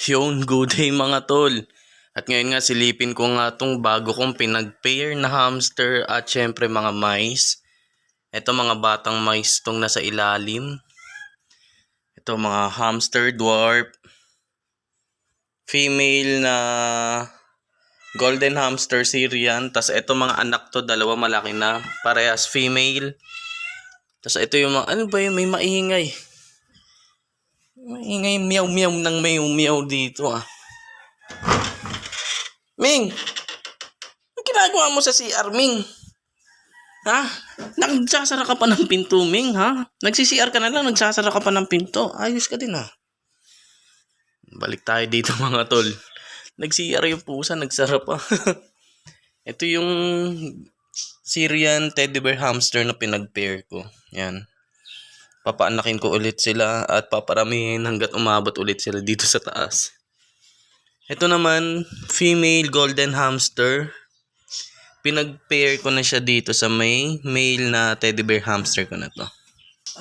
Yun, good day mga tol. At ngayon nga silipin ko nga tong bago kong pinag-pair na hamster at syempre mga mice. Ito mga batang mice tong nasa ilalim. Ito mga hamster dwarf. Female na golden hamster Syrian. Tas ito mga anak to, dalawa malaki na. Parehas female. Tas ito yung mga, ano ba yun, may maingay. Maingay meow-meow ng meow-meow dito ah. Ming! Ang ginagawa mo sa CR, Ming? Ha? Nagsasara ka pa ng pinto, Ming, ha? Nagsi-CR ka na lang, nagsasara ka pa ng pinto. Ayos ka din, ha? Balik tayo dito, mga tol. Nag-CR yung pusa, nagsara pa. Ito yung Syrian teddy bear hamster na pinag-pair ko. Yan. Papaanakin ko ulit sila at paparamihin hanggat umabot ulit sila dito sa taas. Ito naman, female golden hamster. Pinag-pair ko na siya dito sa may male na teddy bear hamster ko na to.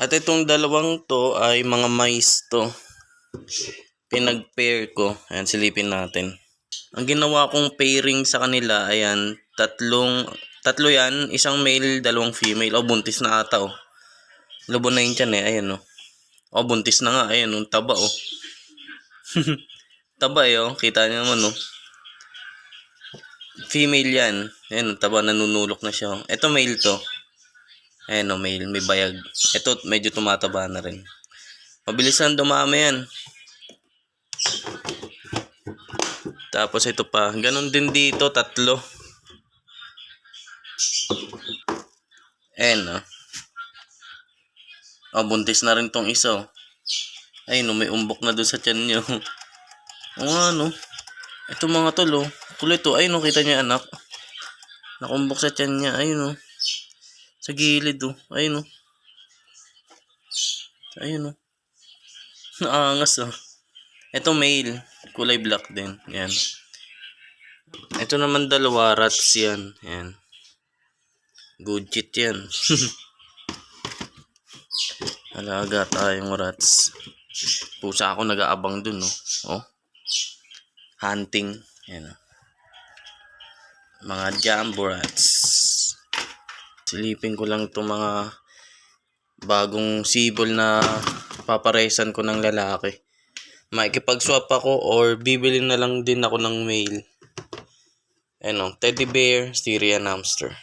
At itong dalawang to ay mga mice to. Pinag-pair ko. Ayan, silipin natin. Ang ginawa kong pairing sa kanila, ayan, tatlo yan. Isang male, dalawang female. O, buntis na ata, oh. Lubo na yun dyan, eh. Ayan, oh. O, buntis na nga. Ayan, oh, taba, oh. Taba eh, oh. Kita niyo naman, oh. Female yan. Ayan, taba, nanunulok na siya. Ito male to. Ayan, oh, male. May bayag. Ito, medyo tumataba na rin. Mabilis lang dumami yan. Tapos ito pa. Ganon din dito, tatlo. Ayan, oh. Oh, buntis na rin tong isa, oh. Ayun, oh, may umbok na doon sa tiyan niyo. O nga, no. Ito mga tol, oh. Tuloy to. Ayun, oh, kita niya anak. Nakumbok sa tiyan niya. Ayun, oh. Sa gilid, oh. Ayun, oh. Ayun, oh. Naangas, oh. Ito male. Kulay black din. Yan. Ito naman dalawa. Rats yan. Yan. Good shit yan. Alaga tayong rats. Pusa ako nag-aabang dun, no. Oh. Hunting. Yan, oh. Mga jumbo rats. Silipin ko lang itong mga bagong sibol na paparesan ko ng lalaki. Makikipag-swap ako or bibili na lang din ako ng male. Ano, teddy bear, Syrian hamster.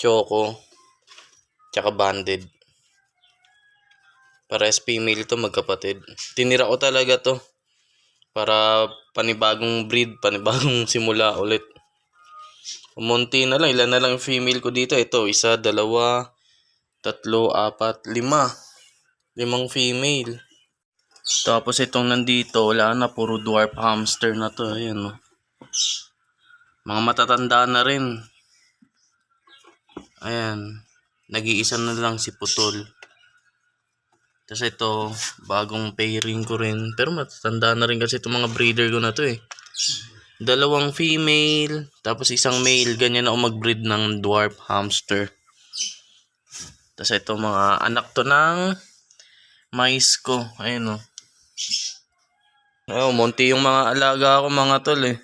Choco. Tsaka banded. Parehas female to, magkapatid. Tinira ko talaga to. Para panibagong breed, panibagong simula ulit. Umunti na lang. Ilan na lang yung female ko dito. Ito, isa, dalawa, tatlo, apat, lima. Limang female. Tapos itong nandito, wala na. Puro dwarf hamster na to. Ayan, oh. Mga matatanda na rin. Ayan. Nag-iisa na lang si Putol. Tapos ito, bagong pairing ko rin. Pero matatanda na rin kasi itong mga breeder ko na to, eh. Dalawang female, tapos isang male. Ganyan ako mag-breed ng dwarf hamster. Tapos ito, mga anak to ng mice ko. Ayun, oh. Oh, monti yung mga alaga ko, mga tol, eh.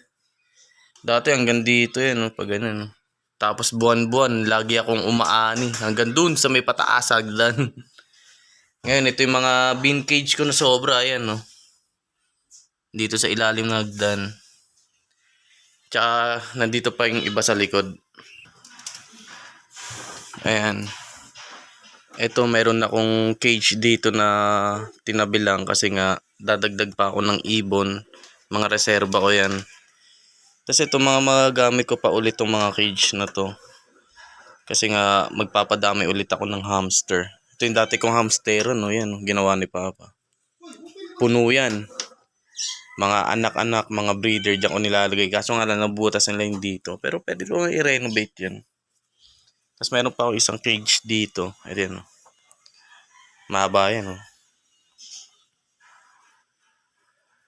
Dati hanggang dito yan, oh, pag ganun, oh. Tapos buwan-buwan, lagi akong umaani. Hanggang dun sa may pataas, hagdan. Ngayon, ito yung mga bean cage ko na sobra. Ayan, no. Dito sa ilalim ng hagdan. Tsaka, nandito pa yung iba sa likod. Ayan. Ito, meron akong cage dito na tinabi lang kasi nga, dadagdag pa ako ng ibon. Mga reserba ko yan. Tapos ito, mga magagamit ko pa ulit itong mga cage na to. Kasi nga, magpapadami ulit ako ng hamster. Ito yung dati kong hamster, no? Yan, ginawa ni Papa. Puno yan. Mga anak-anak, mga breeder, diyan ko nilalagay. Kaso nga lang, nabutas nila yung dito. Pero pwede ko i-renovate yan. Tapos meron pa ako isang cage dito. Ayan, no? Mahaba yan, no?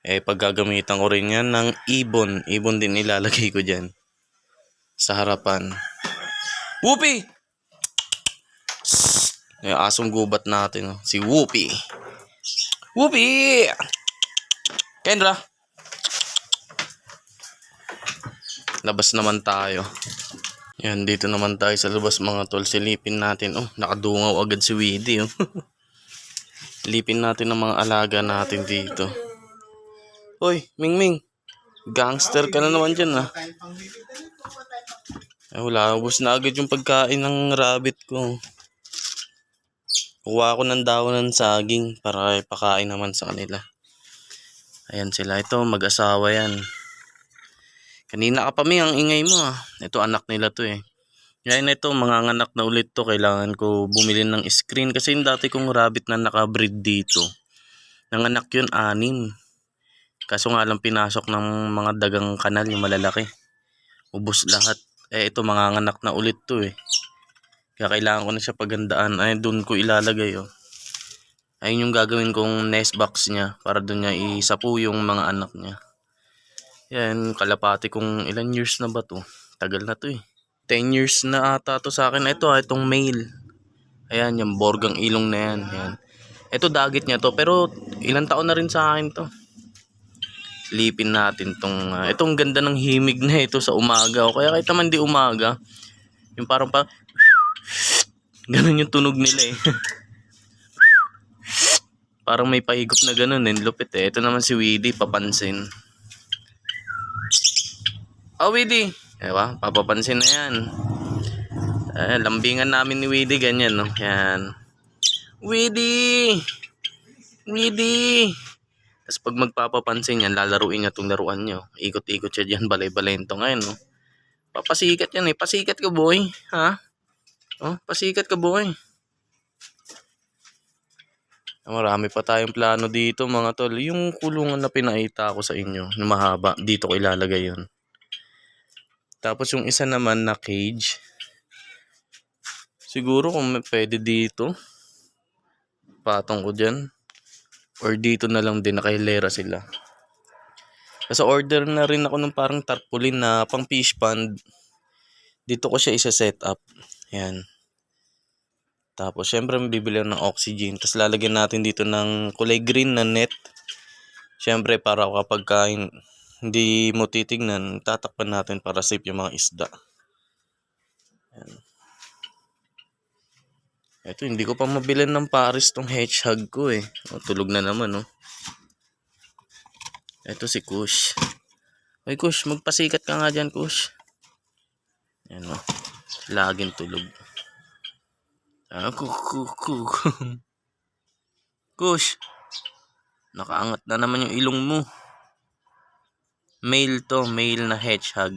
Eh, paggagamitan ko rin yan ng ibon. Ibon din ilalagay ko dyan. Sa harapan. Whoopi! Yung asong gubat natin, no? Si Whoopi. Whoopi! Kendra, labas naman tayo. Yan, dito naman tayo sa labas mga tol. Silipin natin. Oh, nakadungaw agad si Weedy. Oh. Silipin natin ang mga alaga natin dito. Hoy, Mingming. Gangster ka na naman dyan, ah. Ay, wala. Ubus na agad yung pagkain ng rabbit ko. Kuha ko ng dahon ng saging para ipakain naman sa kanila. Ayan sila. Ito, mag-asawa yan. Kanina ka pa, Ming, ang ingay mo, ah. Ito, anak nila to, eh. Yan, ito, manganganak na ulit to. Kailangan ko bumili ng screen. Kasi yung dati kong rabbit na nakabreed dito, nanganak yun 6. Kaso nga lang pinasok ng mga dagang kanal, yung malalaki. Ubos lahat. Ito, manganganak na ulit to, eh. Kaya kailangan ko na siya pagandaan. Ay, doon ko ilalagay, oh. Ayun yung gagawin kong nest box niya. Para doon niya isapu yung mga anak niya. Yan, kalapati kong ilan years na ba to? Tagal na to, eh. 10 years na ata to sa akin. Ito, itong male. Ayan, yung borgang ilong na yan. Ayan. Ito, dagit niya to. Pero, ilang taon na rin sa akin to. Lipin natin tong itong ganda ng himig na ito sa umaga, o kaya kahit naman di umaga, yung parang ganun yung tunog nila, eh. Parang may pahigop na ganun, eh. Lupit, eh. Ito naman si Weedy, papansin. Oh, Weedy, diba? Papapansin na yan. Lambingan namin ni Weedy, ganyan, no? Yan. Weedy, tapos pag magpapapansin yan, lalaruin niya itong laruan nyo. Ikot-ikot siya dyan, balay-balento ngayon, no? Papasikat yan, eh. Pasikat ka, boy. Ha? Oh, pasikat ka, boy. Marami pa tayong plano dito, mga tol. Yung kulungan na pinaita ko sa inyo, na mahaba, dito ko ilalagay yun. Tapos yung isa naman na cage, siguro kung pwede dito, patong ko dyan. Or dito na lang din, nakahilera sila. Kasi order na rin ako ng parang tarpaulin na pang fish pond. Dito ko siya isa-set up. Yan. Tapos syempre bibili ng oxygen. Tapos lalagyan natin dito ng kulay green na net. Syempre para kapag hindi mo titignan, tatakpan natin para safe yung mga isda. Yan. Ito, hindi ko pa mabilan ng pares tong hedgehog ko, eh. O, tulog na naman, oh. Ito si Kush. Ay, Kush, magpasikat ka nga dyan, Kush. Yan, oh. Laging tulog. Kush, nakaangat na naman yung ilong mo. Male to, male na hedgehog.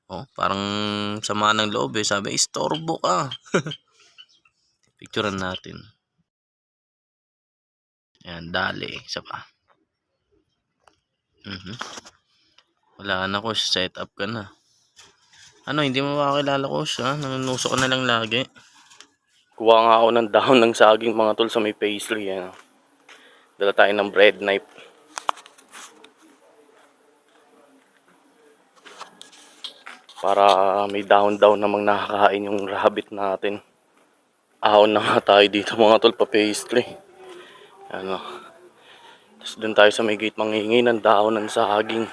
Oh, parang sama ng loob, eh. Sabi, istorbo ka. Picturean natin. Yan, dali. Isa pa. Wala na, Kush. Set up ka na. Ano, hindi mo makakilala, Kush, ha? Nanunuso ka na lang lagi. Kuha nga ako ng dahon ng saging, mga tol, sa may paisley. Yan. Dala tayo ng bread knife. Para may dahon-dahon namang nakakain yung rabbit natin. Ahon na nga tayo dito, mga tol, pa paisley. Ano. Tapos dun tayo sa may gate manghingi ng dahon ng saging.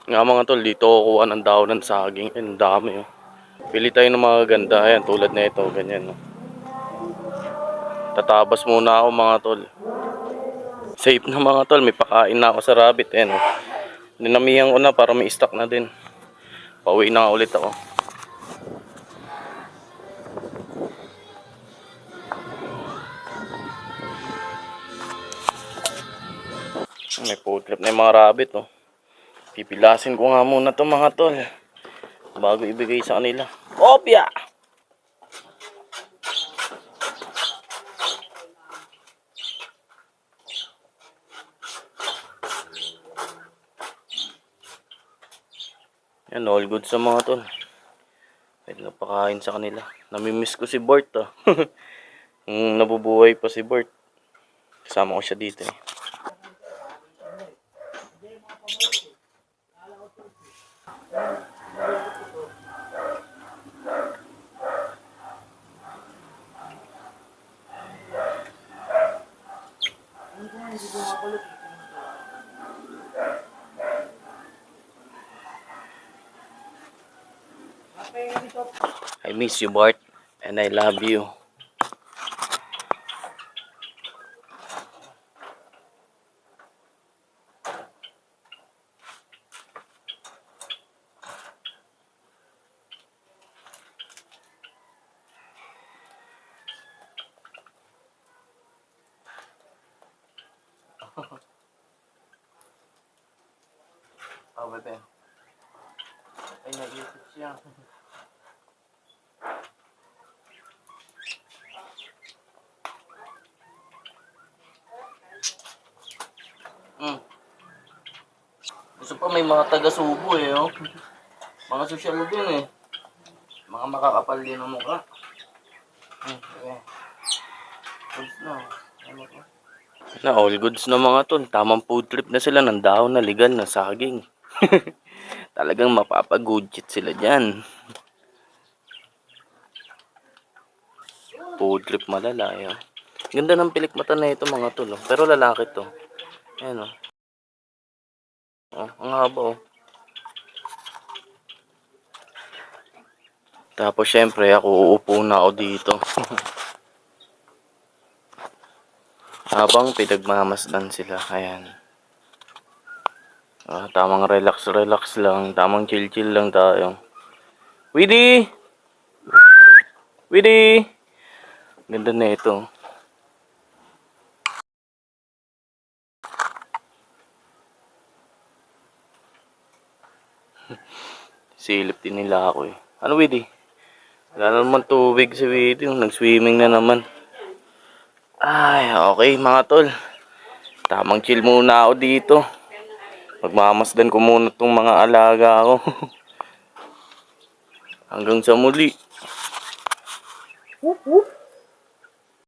Nga, mga tol, dito ako kuha ng dahon ng saging. Ang dami, oh. Pili tayo ng mga ganda. Ayan, tulad na ito, ganyan, oh. Tatabas muna ako, mga tol. Safe na, mga tol, may pakain na ako sa rabbit. Ayan, oh. Dinamihan ko na para may stock na din. Pauwi na ulit ako. May food trip na yung mga rabbit, oh. Pipilasin ko nga muna to, mga tol, bago ibigay sa kanila. Opya! Yan, all good sa mga tol. Pwede na pakain sa kanila. Namimiss ko si Bart, ah. Nabubuhay pa si Bart. Kasama ko siya dito, eh. I miss you, Bart. And I love you. Oh, bebe. Ay, nag-isip siya. Hmm. Gusto pa may mga taga-subo eh, oh. Mga sosyal din eh. Mga makakapal din ang mukha. Okay. Goods na. Ano to? Na all goods na mga ton. Tamang food trip na sila ng dahon na legal na saging. Talagang mapapag-good sila dyan. Food trip malala eh. Oh. Ganda ng pilik mata na ito mga tol. Oh. Pero lalaki to. Ayan oh. Oh, ang haba oh. Tapos syempre ako uupo na ako dito. Habang pinagmamasdan sila. Ayan. Tamang relax lang. Tamang chill lang tayo. Widdy! Widdy! Ganda na ito. Silip din nila ako eh. Ano Widdy? Wala na naman tubig si Widdy. Nag-swimming na naman. Ay, okay mga tol. Tamang chill muna ako dito. Magmamasdan ko muna itong mga alaga ko. Hanggang sa muli.